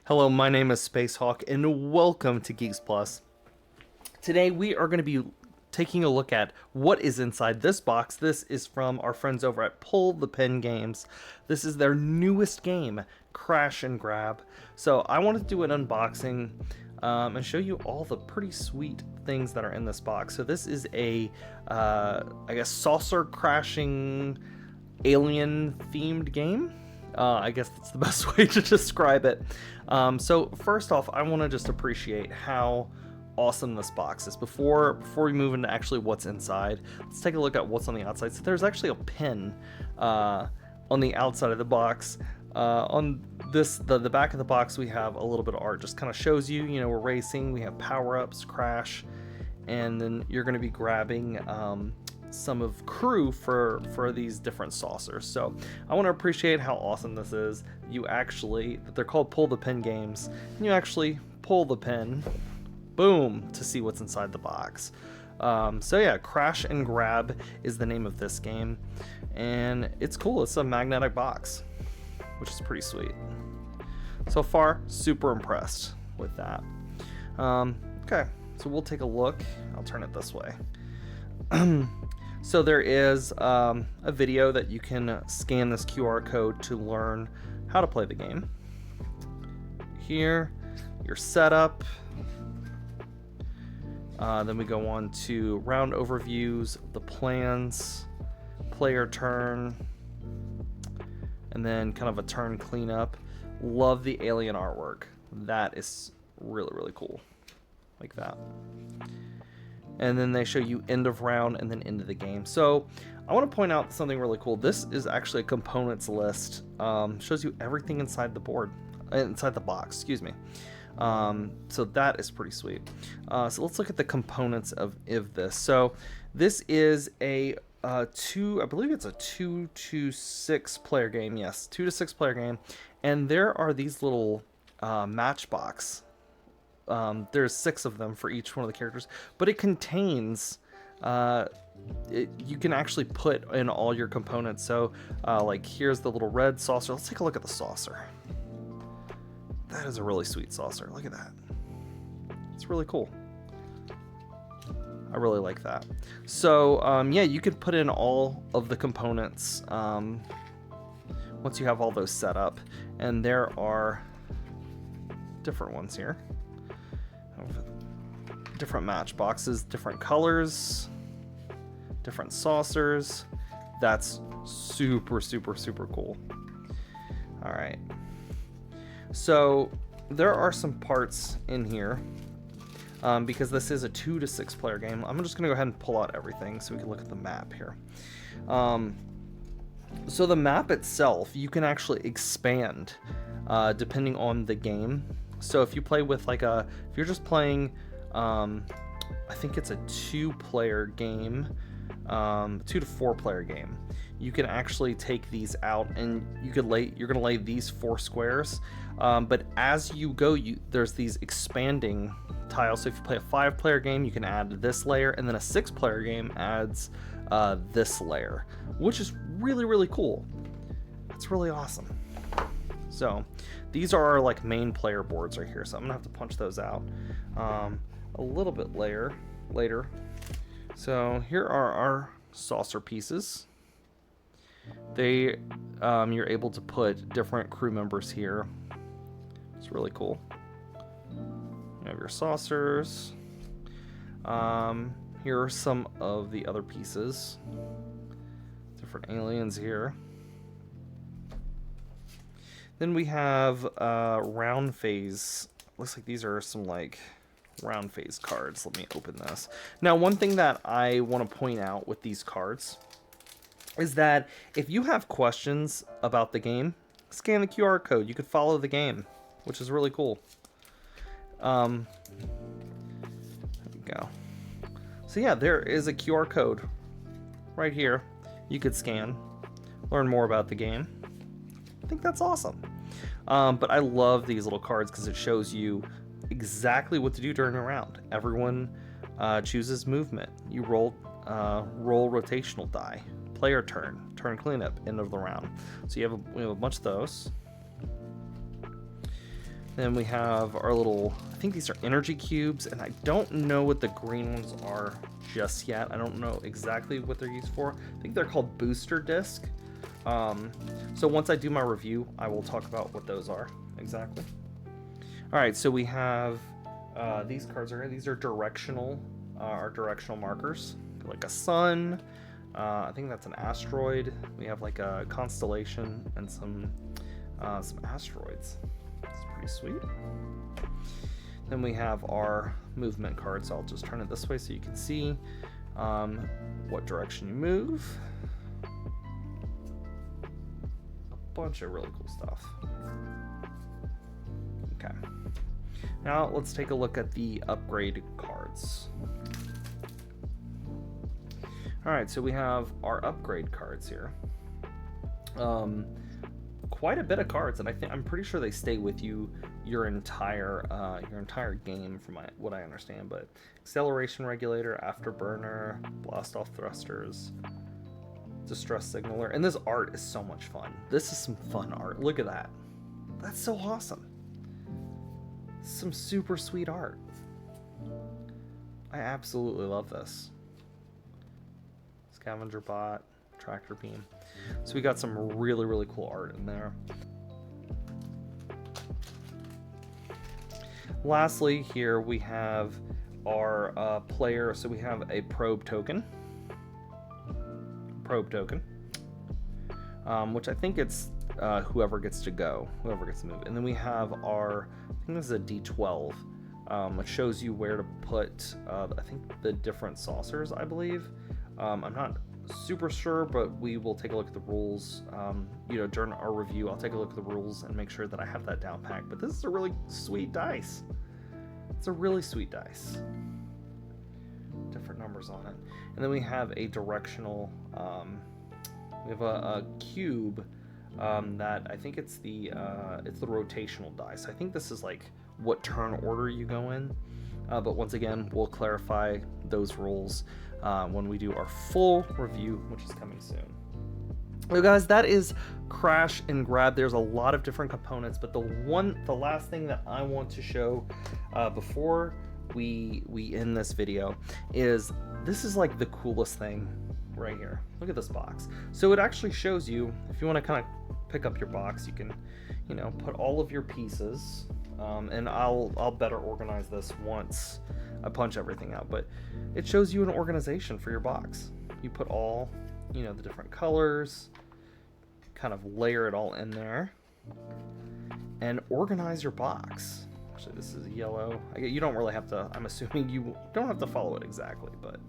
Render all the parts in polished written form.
Hello, my name is Spacehawk, and welcome to Geeks Plus. Today we are going to be taking a look at what is inside this box. This is from our friends over at Pull the Pin Games. This is their newest game, Crash and Grab. So I wanted to do an unboxing and show you all the pretty sweet things that are in this box. So this is a, I guess, saucer crashing alien themed game. I guess that's the best way to describe it. So first off, I want to just appreciate how awesome this box is. Before we move into actually what's inside, let's take a look at what's on the outside. So there's actually a pin on the outside of the box. On this, the back of the box, we have a little bit of art. Just kind of shows you, we're racing. We have power-ups, crash, and then you're going to be grabbing some of crew for these different saucers. So I want to appreciate how awesome this is. They're called Pull the Pin games, and you actually pull the pin, boom, to see what's inside the box. So yeah, Crash and Grab is the name of this game, and it's cool. It's a magnetic box, which is pretty sweet. So far, super impressed with that. Okay, so we'll take a look. I'll turn it this way. So there is a video that you can scan this QR code to learn how to play the game. Here, your setup. Then we go on to round overviews, the plans, player turn, and then kind of a turn cleanup. Love the alien artwork. That is really, really cool. Like that. And then they show you end of round and then end of the game. So I want to point out something really cool. This is actually a components list. Shows you everything inside the box, excuse me. So that is pretty sweet. So let's look at the components of this. So this is I believe it's a 2 to 6 player game. Yes, 2 to 6 player game. And there are these little matchbox. There's 6 of them for each one of the characters, but it contains, you can actually put in all your components. So like here's the little red saucer. Let's take a look at the saucer. That is a really sweet saucer. Look at that. It's really cool. I really like that. So yeah, you could put in all of the components once you have all those set up, and there are different ones here. Different matchboxes, different colors, different saucers. That's super, super, super cool. All right. So there are some parts in here because this is a 2 to 6 player game. I'm just gonna go ahead and pull out everything so we can look at the map here. So the map itself, you can actually expand depending on the game. So if you play with if you're just playing, I think it's a 2-player game, 2 to 4 player game, you can actually take these out and you're gonna lay these 4 squares. But as you go, there's these expanding tiles. So if you play a 5-player game, you can add this layer, and then a 6-player game adds this layer, which is really, really cool. That's really awesome. So these are our main player boards right here. So I'm gonna have to punch those out a little bit later. So here are our saucer pieces. You're able to put different crew members here. It's really cool. You have your saucers. Here are some of the other pieces. Different aliens here. Then we have round phase. Looks like these are some round phase cards. Let me open this. Now, one thing that I want to point out with these cards is that if you have questions about the game, scan the QR code. You could follow the game, which is really cool. There we go. So yeah, there is a QR code right here. You could scan, learn more about the game. I think that's awesome. But I love these little cards because it shows you exactly what to do during a round. Everyone chooses movement. You roll rotational die, player turn cleanup, end of the round. So we have a bunch of those. Then we have our little, I think these are energy cubes, and I don't know what the green ones are just yet. I don't know exactly what they're used for. I think they're called booster disc. So once I do my review, I will talk about what those are exactly. All right, so we have these cards are, these are directional, our directional markers, like a sun. I think that's an asteroid. We have like a constellation and some asteroids. It's pretty sweet. Then we have our movement card, so I'll just turn it this way so you can see what direction you move. A bunch of really cool stuff. Okay. Now let's take a look at the upgrade cards. Alright, so we have our upgrade cards here. Quite a bit of cards, and I'm pretty sure they stay with you your entire game, from what I understand. But acceleration regulator, afterburner, blast off thrusters, distress signaler, and this art is so much fun. This is some fun art. Look at that. That's so awesome. Some super sweet art. I absolutely love this. Scavenger bot, tractor beam. So we got some really, really cool art in there. Lastly, here we have our player. So we have a probe token, which I think it's whoever gets to go, whoever gets to move. And then we have our, I think this is a D12, which shows you where to put, I think the different saucers, I believe. I'm not super sure, but we will take a look at the rules. During our review, I'll take a look at the rules and make sure that I have that down packed. But this is a really sweet dice. It's a really sweet dice. Different numbers on it. And then we have a directional, we have a cube that I think it's the rotational dice. I think this is like what turn order you go in. But once again, we'll clarify those rules when we do our full review, which is coming soon. So guys, that is Crash and Grab. There's a lot of different components, but the last thing that I want to show before we end this video is this is like the coolest thing right here. Look at this box. So it actually shows you, if you want to kind of pick up your box, you can, put all of your pieces. And I'll better organize this once I punch everything out, but it shows you an organization for your box. You put all, the different colors, kind of layer it all in there, and organize your box. Actually, this is yellow. You don't really have to, I'm assuming you don't have to follow it exactly, but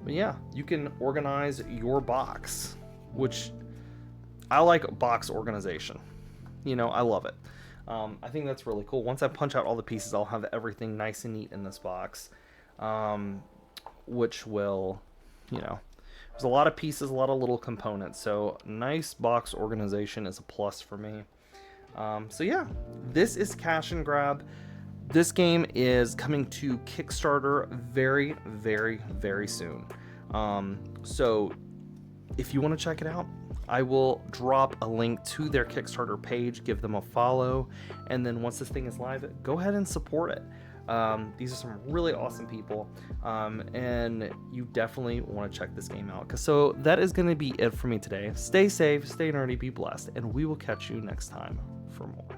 yeah, you can organize your box, which I like box organization. I love it. I think that's really cool. Once I punch out all the pieces, I'll have everything nice and neat in this box, which will, there's a lot of pieces, a lot of little components. So nice box organization is a plus for me. So yeah, this is Cash and Grab. This game is coming to Kickstarter very, very, very soon. So if you want to check it out, I will drop a link to their Kickstarter page, give them a follow, and then once this thing is live, go ahead and support it. These are some really awesome people, and you definitely want to check this game out. So that is going to be it for me today. Stay safe, stay nerdy, be blessed, and we will catch you next time for more.